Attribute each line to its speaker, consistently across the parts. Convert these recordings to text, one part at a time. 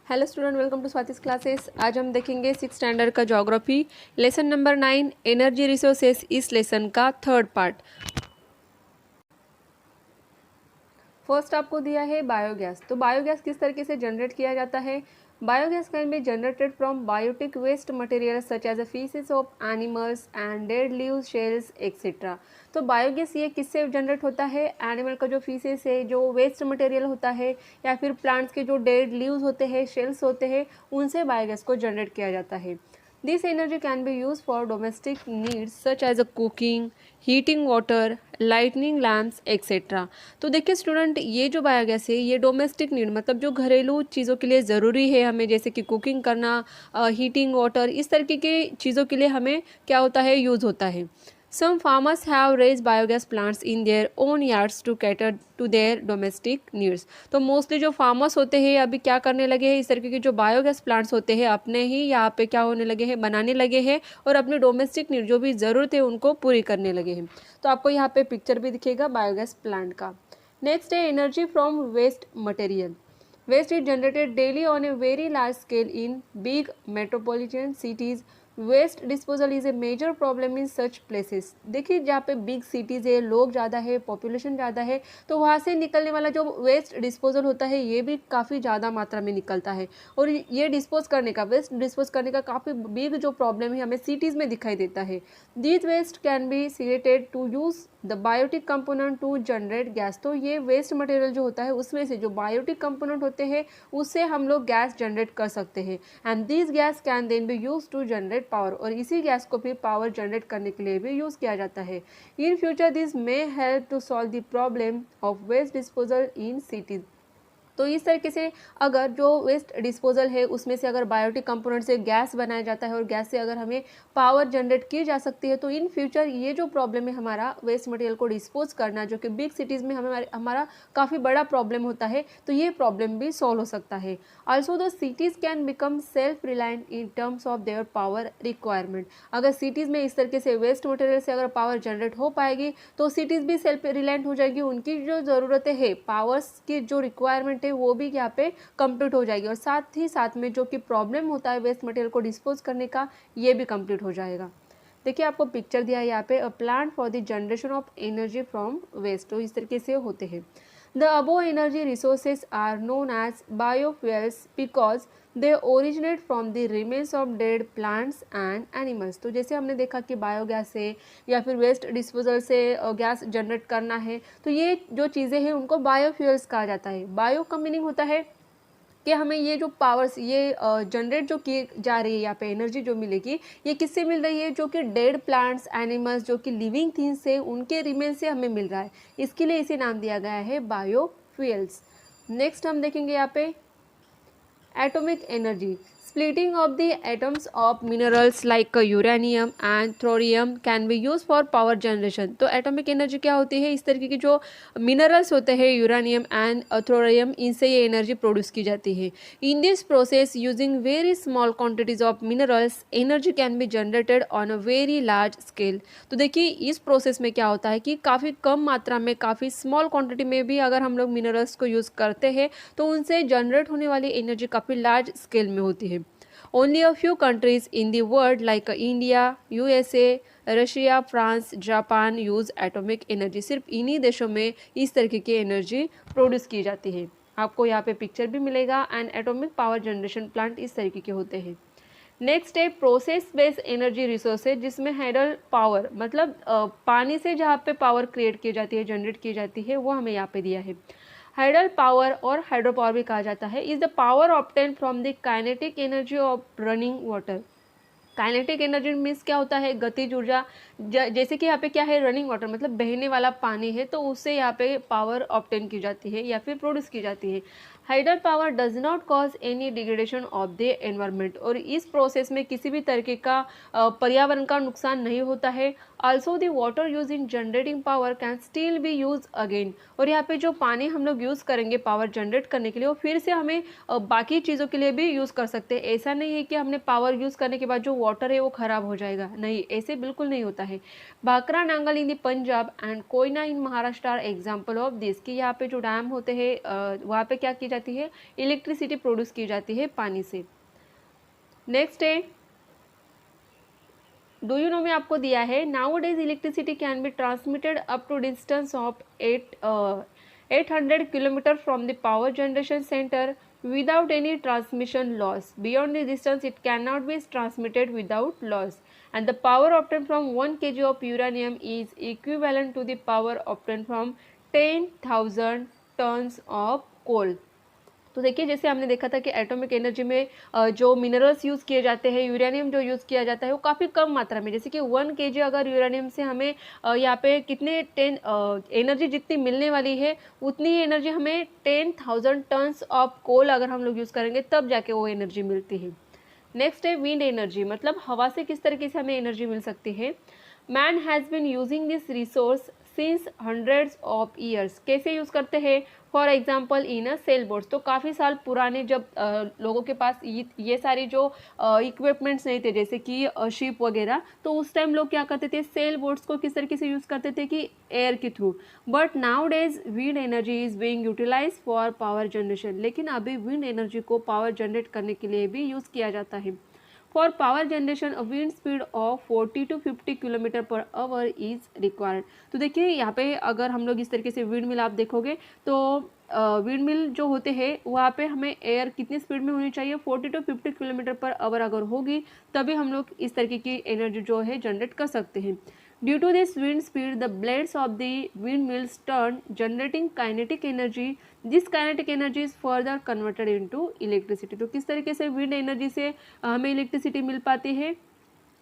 Speaker 1: Hello student, welcome to Swati's classes. आज हम देखेंगे 6th स्टैंडर्ड का geography lesson number 9 energy resources. इस लेसन का थर्ड पार्ट। फर्स्ट आपको दिया है बायोगैस। तो बायोगैस किस तरीके से जनरेट किया जाता है। Biogas can be generated from biotic waste material such as a faeces of animals and dead leaves shells etcetera. तो बायोगैस ये किससे जनरेट होता है। एनिमल का जो फीसेस है, जो वेस्ट मटेरियल होता है, या फिर प्लांट्स के जो डेड लीव्स होते हैं, शेल्स होते हैं, उनसे बायोगैस को जनरेट किया जाता है। This energy can be used for domestic needs such as cooking, heating water, lighting lamps, etc. तो देखिए स्टूडेंट, ये जो बायोगैस है ये डोमेस्टिक नीड मतलब जो घरेलू चीज़ों के लिए ज़रूरी है हमें, जैसे कि कुकिंग करना, हीटिंग वाटर, इस तरीके की चीज़ों के लिए हमें क्या होता है, यूज़ होता है। Some farmers have raised biogas plants in their own yards to cater to their domestic needs. तो मोस्टली जो फार्मर्स होते हैं अभी क्या करने लगे हैं, इस तरीके के जो बायोगैस प्लांट्स होते हैं अपने ही यहाँ पे क्या होने लगे हैं, बनाने लगे हैं और अपने डोमेस्टिक नीड जो भी ज़रूरत है उनको पूरी करने लगे हैं। तो आपको यहाँ पे पिक्चर भी दिखेगा बायोगैस प्लांट का। नेक्स्ट है energy from waste material. Waste is generated daily on a very large scale in big metropolitan cities. Waste disposal is a major problem in such places. देखिए जहाँ पे बिग सिटीज़ है, लोग ज़्यादा है, population ज़्यादा है, तो वहाँ से निकलने वाला जो वेस्ट डिस्पोजल होता है ये भी काफ़ी ज़्यादा मात्रा में निकलता है। और ये डिस्पोज करने का, वेस्ट डिस्पोज करने का काफ़ी बिग जो प्रॉब्लम है हमें सिटीज़ में दिखाई देता है। This waste can be selected to use the biotic component to generate gas. तो ये वेस्ट मटेरियल जो होता है उसमें से जो बायोटिक कंपोनेंट होते हैं उससे हम लोग गैस जनरेट कर सकते हैं। And this gas can then be use to generate power. और इसी गैस को फिर पावर जनरेट करने के लिए भी यूज़ किया जाता है। In future this may help to solve the problem of waste disposal in cities. तो इस तरीके से अगर जो वेस्ट डिस्पोजल है उसमें से अगर बायोटिक कंपोनेंट से गैस बनाया जाता है और गैस से अगर हमें पावर जनरेट की जा सकती है तो इन फ्यूचर ये जो प्रॉब्लम है हमारा वेस्ट मटेरियल को डिस्पोज करना, जो कि बिग सिटीज़ में हमारा काफ़ी बड़ा प्रॉब्लम होता है, तो ये प्रॉब्लम भी सॉल्व हो सकता है। Also the cities can become self reliant in terms of their power requirement. अगर सिटीज़ में इस तरीके से वेस्ट मटेरियल से अगर पावर जनरेट हो पाएगी तो सिटीज़ भी सेल्फ रिलायंट हो जाएगी। उनकी जो ज़रूरतें है, पावर्स की जो रिक्वायरमेंट वो भी यहाँ पे कंप्लीट हो जाएगी और साथ ही साथ में जो कि प्रॉब्लम होता है वेस्ट मटेरियल को डिस्पोज करने का, ये भी कंप्लीट हो जाएगा। देखिए आपको पिक्चर दिया है यहाँ पे, a plant for the generation of energy from waste. तो इस तरीके से होते हैं। The above energy resources are known as biofuels because they originate from the remains of dead plants and animals. तो जैसे हमने देखा कि बायोगैस से या फिर वेस्ट डिस्पोजल से गैस जनरेट करना है, तो ये जो चीज़ें हैं उनको बायोफ्यूल्स कहा जाता है। बायो का मीनिंग होता है कि हमें ये जो पावर्स ये जनरेट जो की जा रही है, यहाँ पे एनर्जी जो मिलेगी ये किससे मिल रही है, जो कि डेड प्लांट्स, एनिमल्स, जो कि लिविंग थिंग्स है उनके रिमेन से हमें मिल रहा है। इसके लिए इसे नाम दिया गया है बायोफ्यूल्स। नेक्स्ट हम देखेंगे यहाँ पे atomic energy. Splitting of the atoms of minerals like uranium and thorium can be used for power generation. तो एटॉमिक एनर्जी क्या होती है, इस तरीके की जो मिनरल्स होते हैं यूरेनियम एंड थोरियम, इनसे ये एनर्जी प्रोड्यूस की जाती है। In this process using very small quantities of minerals energy can be generated on a very large scale. तो देखिए इस प्रोसेस में क्या होता है कि काफ़ी कम मात्रा में, काफ़ी स्मॉल क्वांटिटी में भी अगर हम लोग मिनरल्स को यूज़ करते हैं तो उनसे जनरेट होने वाली एनर्जी काफ़ी लार्ज स्केल में होती है। Only a few countries in the world like India, USA, Russia, France, Japan use atomic energy. सिर्फ इन्हीं देशों में इस तरीके की एनर्जी प्रोड्यूस की जाती है। आपको यहाँ पे पिक्चर भी मिलेगा। And atomic power generation plant इस तरीके के होते हैं। नेक्स्ट है प्रोसेस बेस्ड एनर्जी रिसोर्सेज, जिसमें हाइडल पावर मतलब पानी से जहाँ पे पावर क्रिएट की जाती है, जनरेट की जाती है, वो हमें यहाँ पे दिया है। हाइडल पावर और हाइड्रो पावर भी कहा जाता है, is the power obtain from the kinetic energy of running water. Kinetic energy means क्या होता है, गतिज ऊर्जा। जैसे कि यहाँ पे क्या है, रनिंग वाटर मतलब बहने वाला पानी है, तो उससे यहाँ पे पावर ऑब्टेन की जाती है या फिर प्रोड्यूस की जाती है। Hydel power does not cause any degradation of the environment. और इस प्रोसेस में किसी भी तरीके का पर्यावरण का नुकसान नहीं होता है। Also the water use in generating power can still be use again. और यहाँ पे जो पानी हम लोग यूज़ करेंगे पावर जनरेट करने के लिए, वो फिर से हमें बाकी चीज़ों के लिए भी यूज़ कर सकते हैं। ऐसा नहीं है कि हमने पावर यूज़ करने के बाद जो वाटर है वो ख़राब हो जाएगा, नहीं, ऐसे बिल्कुल नहीं होता है। Bhakra Nangal in the Punjab and Koyna in Maharashtra are example of this. कि यहाँ पे जो डैम होते हैं वहाँ पे क्या की जाती जाती है, इलेक्ट्रिसिटी प्रोड्यूस की जाती है पानी से। नेक्स्ट है, डू यू नो में आपको दिया है, nowadays electricity can be transmitted up to distance of 800 kilometre from the power generation centre without any transmission loss. Beyond this distance, it cannot be transmitted without loss. And the power obtained from 1 kg of uranium is equivalent to the power obtained from 10,000 tons of coal. तो देखिए, जैसे हमने देखा था कि atomic energy में जो minerals use किए जाते हैं, यूरेनियम जो यूज़ किया जाता है वो काफ़ी कम मात्रा में, जैसे कि 1 kg अगर यूरेनियम से हमें यहाँ पे कितने 10 एनर्जी जितनी मिलने वाली है उतनी ही एनर्जी हमें 10,000 टन्स ऑफ कोल अगर हम लोग यूज़ करेंगे तब जाके वो एनर्जी मिलती है। नेक्स्ट है विंड एनर्जी, मतलब हवा से किस तरीके से हमें एनर्जी मिल सकती है। Man has been using this resource since hundreds of years. कैसे यूज़ करते हैं, for example in a sail boats. तो काफ़ी साल पुराने जब लोगों के पास ये सारी जो इक्विपमेंट्स नहीं थे, जैसे कि शिप वगैरह, तो उस टाइम लोग क्या करते थे, सेल बोट्स को किस तरीके से यूज़ करते थे कि एयर के थ्रू। But nowadays wind energy is being utilise for power generation. लेकिन अभी विंड एनर्जी को पावर जनरेट करने के लिए भी यूज़ किया जाता है। For power generation a wind speed of 40 to 50 kilometre per hour is required. तो देखिए, यहाँ पे अगर हम लोग इस तरीके से विंड मिल आप देखोगे तो विंड मिल जो होते हैं वहाँ पे हमें एयर कितनी स्पीड में होनी चाहिए, 40 to 50 किलोमीटर पर आवर अगर होगी तभी हम लोग इस तरीके की एनर्जी जो है जनरेट कर सकते हैं। Due to this wind speed the blades of the wind mills turn generating kinetic energy. This kinetic energy is further converted into electricity. तो किस तरीके से विंड एनर्जी से हमें इलेक्ट्रिसिटी मिल पाती है,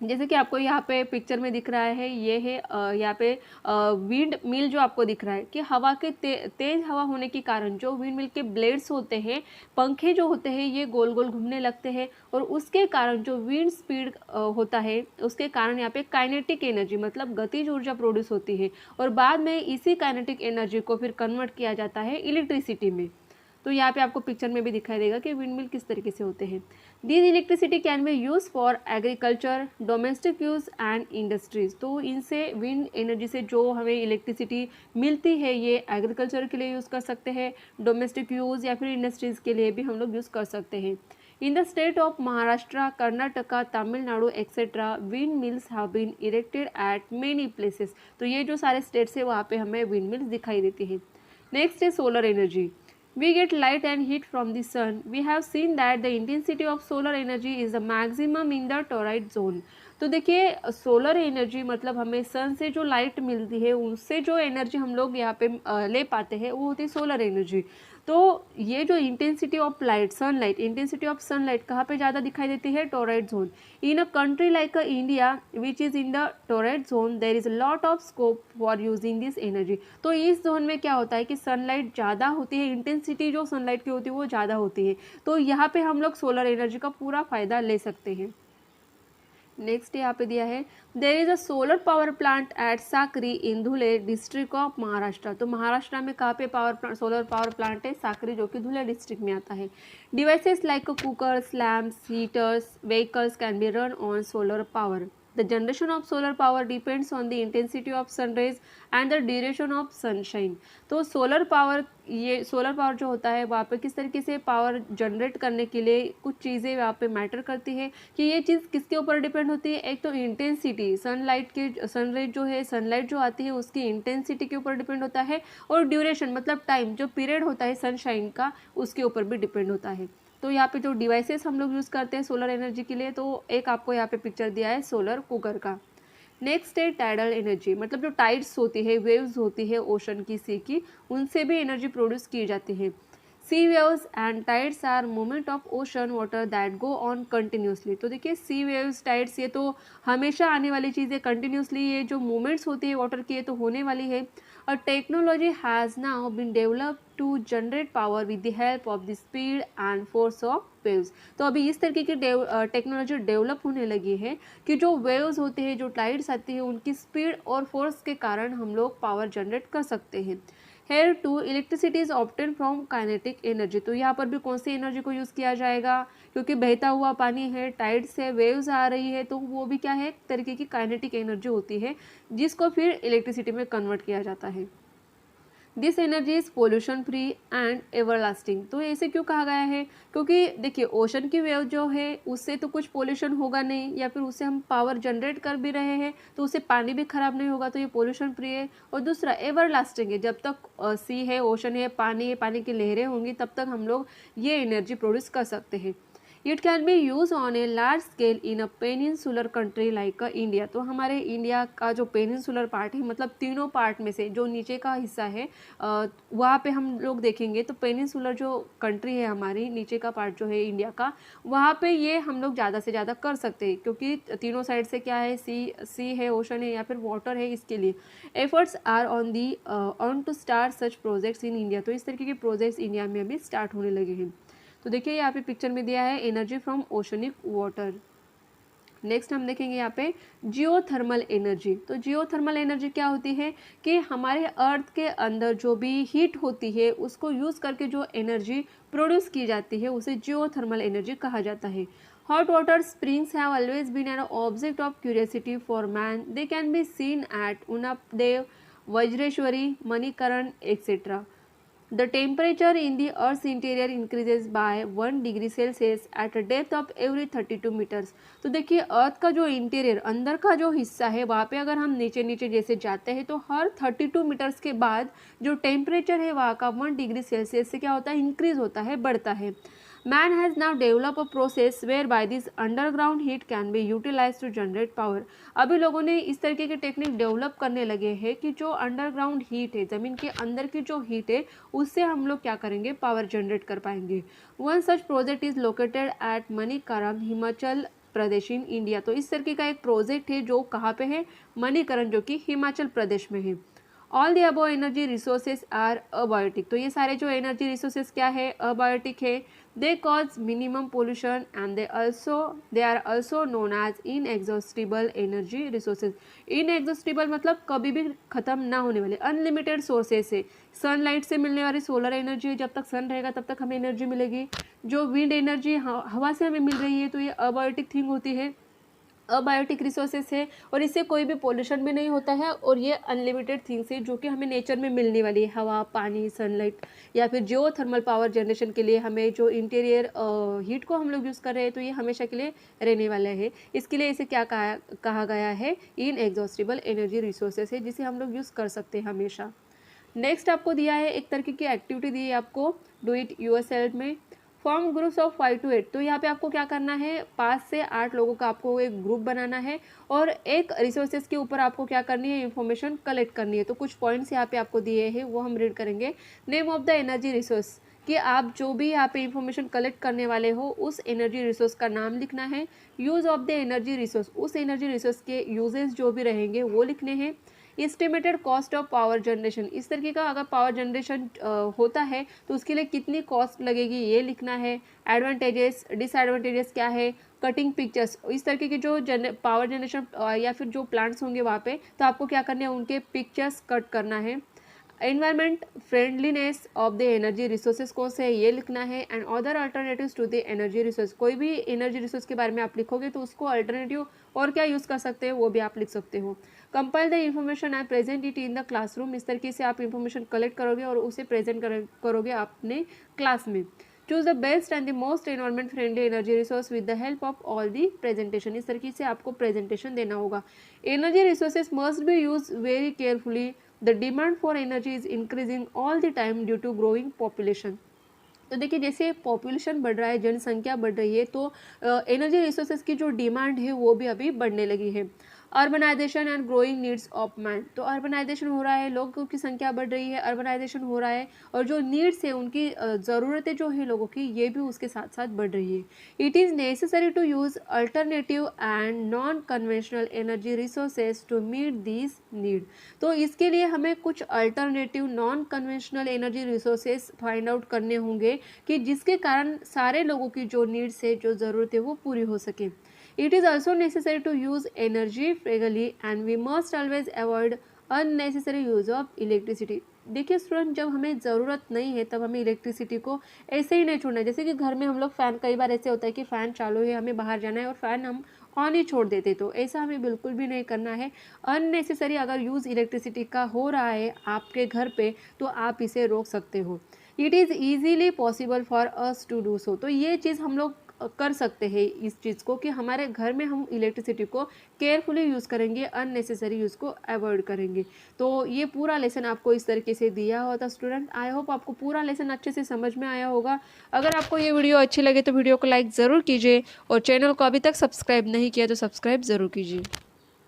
Speaker 1: जैसे कि आपको यहाँ पे पिक्चर में दिख रहा है, ये है यहाँ पे विंड मिल जो आपको दिख रहा है कि हवा के तेज हवा होने के कारण जो विंड मिल के ब्लेड्स होते हैं, पंखे जो होते हैं, ये गोल गोल घूमने लगते हैं और उसके कारण जो विंड स्पीड होता है उसके कारण यहाँ पे काइनेटिक एनर्जी मतलब गतिज ऊर्जा प्रोड्यूस होती है और बाद में इसी काइनेटिक एनर्जी को फिर कन्वर्ट किया जाता है इलेक्ट्रिसिटी में। तो यहाँ पे आपको पिक्चर में भी दिखाई देगा कि विंड मिल किस तरीके से होते हैं। These electricity can B use for agriculture, domestic use and industries. तो इनसे विंड एनर्जी से जो हमें इलेक्ट्रिसिटी मिलती है ये एग्रीकल्चर के लिए यूज़ कर सकते हैं, डोमेस्टिक यूज़ या फिर इंडस्ट्रीज़ के लिए भी हम लोग यूज़ कर सकते हैं। In the state of Maharashtra, Karnataka, Tamil Nadu etcetera wind mills have been erected at many places. तो ये जो सारे स्टेट्स है वहाँ पे हमें विंड मिल्स दिखाई देती है। नेक्स्ट है solar energy. We get light and heat from the sun. We have seen that the intensity of solar energy is the maximum in the torrid zone. तो देखिए, सोलर एनर्जी मतलब हमें सन से जो लाइट मिलती है उससे जो एनर्जी हम लोग यहाँ पे ले पाते हैं वो होती है सोलर एनर्जी। तो ये जो intensity of light, sunlight, intensity of sunlight कहाँ पे ज़्यादा दिखाई देती है, torrid zone. In a country like India which is in the torrid zone there is lot of scope for using this energy. तो इस जोन में क्या होता है कि सनलाइट ज़्यादा होती है, इंटेंसिटी जो सनलाइट की होती है वो ज़्यादा होती है, तो यहाँ पे हम लोग सोलर एनर्जी का पूरा फ़ायदा ले सकते हैं। नेक्स्ट यहाँ पे दिया है, there is a solar power plant at Sakri in Dhule district of Maharashtra. तो महाराष्ट्र में कहाँ पे सोलर पावर प्लांट है, साकरी, जो कि धुले डिस्ट्रिक्ट में आता है। Devices like cookers, lamps, heaters, vehicles can be run on solar power. The generation of solar power depends on the intensity of sun rays and the duration of sunshine. तो solar power, ये solar power जो होता है वहाँ पे किस तरीके से पावर जनरेट करने के लिए कुछ चीज़ें वहाँ पे मैटर करती है कि ये चीज़ किसके ऊपर डिपेंड होती है। एक तो इंटेंसिटी, सनलाइट की सनरेज जो है, सनलाइट जो आती है उसकी इंटेंसिटी के ऊपर डिपेंड होता है और ड्यूरेशन मतलब टाइम, जो पीरियड होता है सनशाइन का, उसके ऊपर भी डिपेंड होता है। तो यहाँ पे जो डिवाइसेस हम लोग यूज़ करते हैं सोलर एनर्जी के लिए, तो एक आपको यहाँ पे पिक्चर दिया है सोलर कुकर का। नेक्स्ट है टाइडल एनर्जी, मतलब जो टाइड्स होती है, वेव्स होती है ओशन की, सी की, उनसे भी एनर्जी प्रोड्यूस की जाती है। Sea waves and tides are movement of ocean water that go on continuously. तो देखिए, सी वेव्स, टाइड्स, ये तो हमेशा आने वाली चीज़ें, कंटिन्यूसली ये जो मूवमेंट्स होती है वाटर की ये तो होने वाली है। A technology has now been developed to generate power with the help of the speed and force of waves. तो अभी इस तरीके की टेक्नोलॉजी डेवलप होने लगी है कि जो वेव्स होते हैं, जो टाइड्स आती है, उनकी स्पीड और फोर्स के कारण हम लोग पावर जनरेट कर सकते हैं। Here too electricity is obtain from kinetic energy. तो यहाँ पर भी कौन सी एनर्जी को यूज़ किया जाएगा, क्योंकि बहता हुआ पानी है, टाइड से वेव्स आ रही है, तो वो भी क्या है, एक तरीके की काइनेटिक एनर्जी होती है जिसको फिर इलेक्ट्रिसिटी में कन्वर्ट किया जाता है। This energy is pollution free and everlasting. तो ऐसे क्यों कहा गया है? क्योंकि देखिए ओशन की वेव जो है उससे तो कुछ पोल्यूशन होगा नहीं, या फिर उससे हम पावर जनरेट कर भी रहे हैं तो उससे पानी भी खराब नहीं होगा, तो ये पोल्यूशन फ्री है। और दूसरा एवरलास्टिंग है, जब तक सी है, ओशन है, पानी की लहरें होंगी तब तक हम लोग ये एनर्जी प्रोड्यूस कर सकते हैं। It can be use on a large scale in a peninsular country like India. तो हमारे इंडिया का जो पेनिनसुलर पार्ट है, मतलब तीनों पार्ट में से जो नीचे का हिस्सा है वहाँ पे हम लोग देखेंगे तो पेनिनसुलर जो कंट्री है हमारी, नीचे का पार्ट जो है इंडिया का, वहाँ पे ये हम लोग ज़्यादा से ज़्यादा कर सकते हैं, क्योंकि तीनों साइड से क्या है, सी है, ओशन है या फिर वाटर है। इसके लिए efforts are on to start such projects in India. तो इस तरीके के प्रोजेक्ट्स इंडिया में अभी स्टार्ट होने लगे हैं। तो देखिए यहाँ पे पिक्चर में दिया है energy from oceanic water. Next हम देखेंगे यहाँ पे जियोथर्मल एनर्जी। तो जियोथर्मल एनर्जी क्या होती है कि हमारे अर्थ के अंदर जो भी हीट होती है उसको यूज़ करके जो एनर्जी प्रोड्यूस की जाती है उसे जियोथर्मल एनर्जी कहा जाता है। Hot water springs have always been an object of curiosity for man. They can be seen at Unapdev, Vajreshwari, Manikaran etcetera. The temperature in the Earth's interior increases by 1 degree Celsius at a depth of every 32 metres. तो देखिए अर्थ का जो interior अंदर का जो हिस्सा है वहाँ पे अगर हम नीचे नीचे जैसे जाते हैं तो हर 32 मीटर्स के बाद जो टेम्परेचर है वहाँ का 1 डिग्री सेल्सियस से क्या होता है, इंक्रीज होता है, बढ़ता है। Man has now developed a process whereby this underground heat can be utilized to generate power। अभी लोगों ने इस तरीके के टेक्निक डेवलप करने लगे हैं कि जो अंडरग्राउंड हीट है, ज़मीन के अंदर की जो हीट है उससे हम लोग क्या करेंगे, पावर जनरेट कर पाएंगे। One such project is located at Manikaran, Himachal Pradesh in India. तो इस तरीके का एक प्रोजेक्ट है जो कहाँ पे है, मणिकरण, जो कि हिमाचल प्रदेश में है। All the above energy resources are abiotic. तो ये सारे जो एनर्जी रिसोर्सेज क्या है, अबायोटिक है। They cause minimum pollution and they are also known as inexhaustible energy resources. Inexhaustible मतलब कभी भी ख़त्म ना होने वाले, अनलिमिटेड सोर्सेज है। सनलाइट से मिलने वाली सोलर एनर्जी है, जब तक सन रहेगा तब तक हमें एनर्जी मिलेगी। जो विंड एनर्जी हवा से हमें मिल रही है तो ये अबायोटिक थिंग होती है, अबायोटिक रिसोर्सेस है, और इससे कोई भी पोल्यूशन भी नहीं होता है। और ये अनलिमिटेड थिंग्स है जो कि हमें नेचर में मिलने वाली है, हवा, पानी, सनलाइट, या फिर जियो थर्मल पावर जनरेशन के लिए हमें जो इंटीरियर हीट को हम लोग यूज़ कर रहे हैं तो ये हमेशा के लिए रहने वाला है। इसके लिए इसे क्या कहा गया है, इन एग्जॉस्टिबल एनर्जी रिसोर्सेस है, जिसे हम लोग यूज़ कर सकते हैं हमेशा। नेक्स्ट आपको दिया है एक तरीके की एक्टिविटी दी है आपको, डू इट योरसेल्फ में। Form groups of 5 to 8। तो यहाँ पे आपको क्या करना है, 5 से 8 लोगों का आपको एक ग्रुप बनाना है और एक रिसोर्सेज के ऊपर आपको क्या करनी है, इंफॉर्मेशन कलेक्ट करनी है। तो कुछ पॉइंट्स यहाँ पे आपको दिए हैं वो हम रीड करेंगे। Name of the energy resource, कि आप जो भी यहाँ पे इंफॉर्मेशन कलेक्ट करने वाले हो उस एनर्जी रिसोर्स का नाम लिखना है। Use of the energy resource, उस एनर्जी रिसोर्स के यूजेस जो भी रहेंगे वो लिखने हैं। Estimated cost of power generation, इस तरीके का अगर पावर जनरेशन होता है तो उसके लिए कितनी कॉस्ट लगेगी ये लिखना है। एडवांटेजेस, डिसएडवांटेजेस क्या है, कटिंग पिक्चर्स, इस तरीके के जो पावर जनरेशन या फिर जो प्लांट्स होंगे वहाँ पे तो आपको क्या करना है, उनके पिक्चर्स कट करना है। Environment friendliness of the energy resources कौन से है ये लिखना है। And other alternatives to the energy resource, कोई भी एनर्जी रिसोर्स के बारे में आप लिखोगे तो उसको अल्टरनेटिव और क्या यूज़ कर सकते हैं वो भी आप लिख सकते हो। Compile the information and present it in the classroom, इस तरीके से आप इन्फॉर्मेशन कलेक्ट करोगे और उसे प्रेजेंट करोगे अपने क्लास में। Choose the best and the most environment friendly energy resource with the help of all the presentation, इस तरीके से आपको प्रेजेंटेशन देना होगा। Energy resources must be use very carefully, the demand for energy is increasing all the time due to growing population. तो देखिए जैसे population बढ़ रहा है, जनसंख्या बढ़ रही है, तो एनर्जी रिसोर्सेज की जो डिमांड है वो भी अभी बढ़ने लगी है। Urbanisation and growing needs of man, तो अर्बनाइजेशन हो रहा है, लोगों की संख्या बढ़ रही है, अर्बनाइजेशन हो रहा है, और जो नीड्स है उनकी ज़रूरतें जो है लोगों की ये भी उसके साथ साथ बढ़ रही है। It is necessary to use alternative and non conventional energy resources to meet this need. तो इसके लिए हमें कुछ alternative non conventional energy resources find out करने होंगे कि जिसके कारण सारे लोगों की जो नीड्स है, जो ज़रूरत है वो पूरी हो सके। It is also necessary to use energy frugally and we must always avoid unnecessary use of electricity। देखिए स्टूडेंट, जब हमें ज़रूरत नहीं है तब हमें इलेक्ट्रिसिटी को ऐसे ही नहीं छोड़ना है। जैसे कि घर में हम लोग फ़ैन, कई बार ऐसे होता है कि फ़ैन चालू है, हमें बाहर जाना है और फ़ैन हम ऑन ही छोड़ देते, तो ऐसा हमें बिल्कुल भी नहीं करना है। अननेसेसरी अगर यूज़ इलेक्ट्रिसिटी का हो रहा है आपके घर पे तो आप इसे रोक सकते हो। It is easily possible for us to do so. तो ये चीज़ हम लोग कर सकते हैं इस चीज़ को कि हमारे घर में हम इलेक्ट्रिसिटी को केयरफुली यूज़ करेंगे, अननेसेसरी यूज़ को अवॉइड करेंगे। तो ये पूरा लेसन आपको इस तरीके से दिया हुआ था स्टूडेंट। आई होप आपको पूरा लेसन अच्छे से समझ में आया होगा। अगर आपको ये वीडियो अच्छी लगे तो वीडियो को लाइक ज़रूर कीजिए और चैनल को अभी तक सब्सक्राइब नहीं किया तो सब्सक्राइब ज़रूर कीजिए।